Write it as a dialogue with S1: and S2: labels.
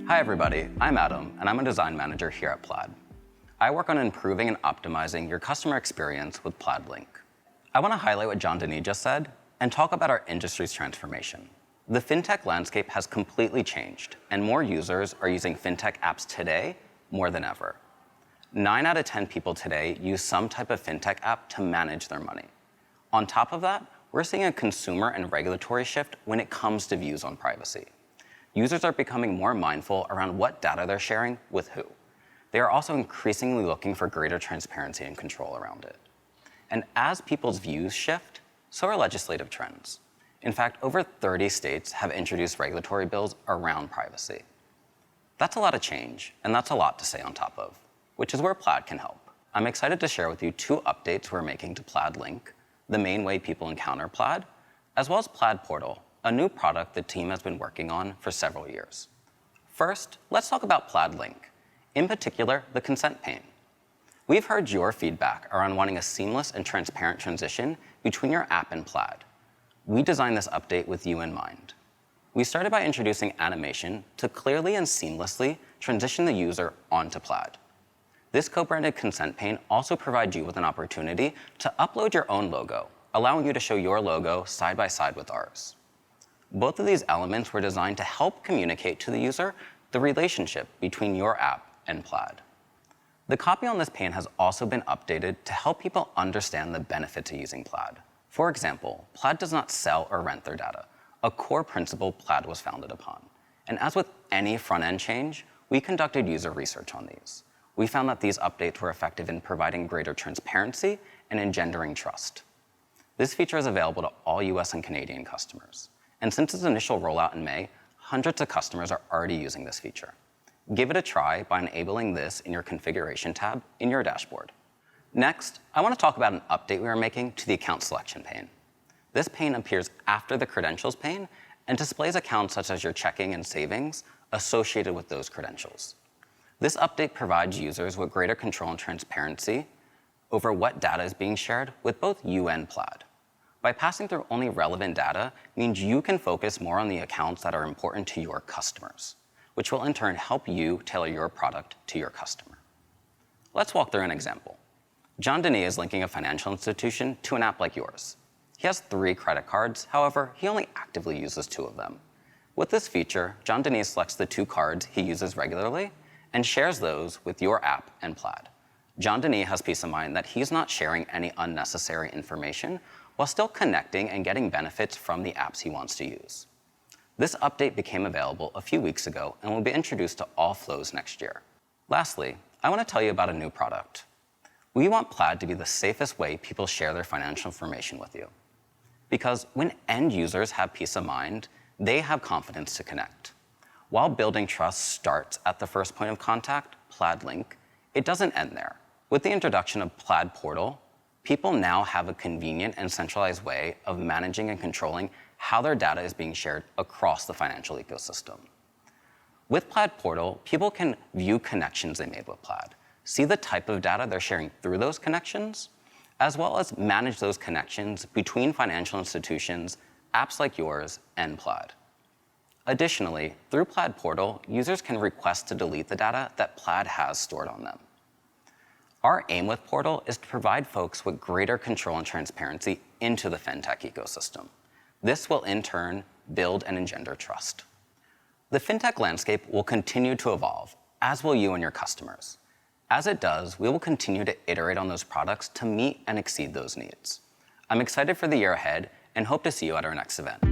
S1: Hi everybody, I'm Adam, and I'm a design manager here at Plaid. I work on improving and optimizing your customer experience with Plaid Link. I want to highlight what John Denis just said and talk about our industry's transformation. The fintech landscape has completely changed, and more users are using fintech apps today more than ever. 9 out of 10 people today use some type of fintech app to manage their money. On top of that, we're seeing a consumer and regulatory shift when it comes to views on privacy. Users are becoming more mindful around what data they're sharing with who. They are also increasingly looking for greater transparency and control around it. And as people's views shift, so are legislative trends. In fact, over 30 states have introduced regulatory bills around privacy. That's a lot of change, and that's a lot to stay on top of, which is where Plaid can help. I'm excited to share with you 2 updates we're making to Plaid Link, the main way people encounter Plaid, as well as Plaid Portal, a new product the team has been working on for several years. First, let's talk about Plaid Link, in particular, the consent pane. We've heard your feedback around wanting a seamless and transparent transition between your app and Plaid. We designed this update with you in mind. We started by introducing animation to clearly and seamlessly transition the user onto Plaid. This co-branded consent pane also provides you with an opportunity to upload your own logo, allowing you to show your logo side by side with ours. Both of these elements were designed to help communicate to the user the relationship between your app and Plaid. The copy on this pane has also been updated to help people understand the benefit to using Plaid. For example, Plaid does not sell or rent their data, a core principle Plaid was founded upon. And as with any front-end change, we conducted user research on these. We found that these updates were effective in providing greater transparency and engendering trust. This feature is available to all US and Canadian customers. And since its initial rollout in May, hundreds of customers are already using this feature. Give it a try by enabling this in your configuration tab in your dashboard. Next, I want to talk about an update we are making to the account selection pane. This pane appears after the credentials pane and displays accounts such as your checking and savings associated with those credentials. This update provides users with greater control and transparency over what data is being shared with both you and Plaid. By passing through only relevant data means you can focus more on the accounts that are important to your customers, which will in turn help you tailor your product to your customer. Let's walk through an example. John Denis is linking a financial institution to an app like yours. He has 3 credit cards, however, he only actively uses 2 of them. With this feature, John Denis selects the 2 cards he uses regularly and shares those with your app and Plaid. John Denis has peace of mind that he's not sharing any unnecessary information while still connecting and getting benefits from the apps he wants to use. This update became available a few weeks ago and will be introduced to all flows next year. Lastly, I want to tell you about a new product. We want Plaid to be the safest way people share their financial information with you. Because when end users have peace of mind, they have confidence to connect. While building trust starts at the first point of contact, Plaid Link, it doesn't end there. With the introduction of Plaid Portal, people now have a convenient and centralized way of managing and controlling how their data is being shared across the financial ecosystem. With Plaid Portal, people can view connections they made with Plaid, see the type of data they're sharing through those connections, as well as manage those connections between financial institutions, apps like yours, and Plaid. Additionally, through Plaid Portal, users can request to delete the data that Plaid has stored on them. Our aim with Portal is to provide folks with greater control and transparency into the fintech ecosystem. This will in turn build and engender trust. The fintech landscape will continue to evolve, as will you and your customers. As it does, we will continue to iterate on those products to meet and exceed those needs. I'm excited for the year ahead and hope to see you at our next event.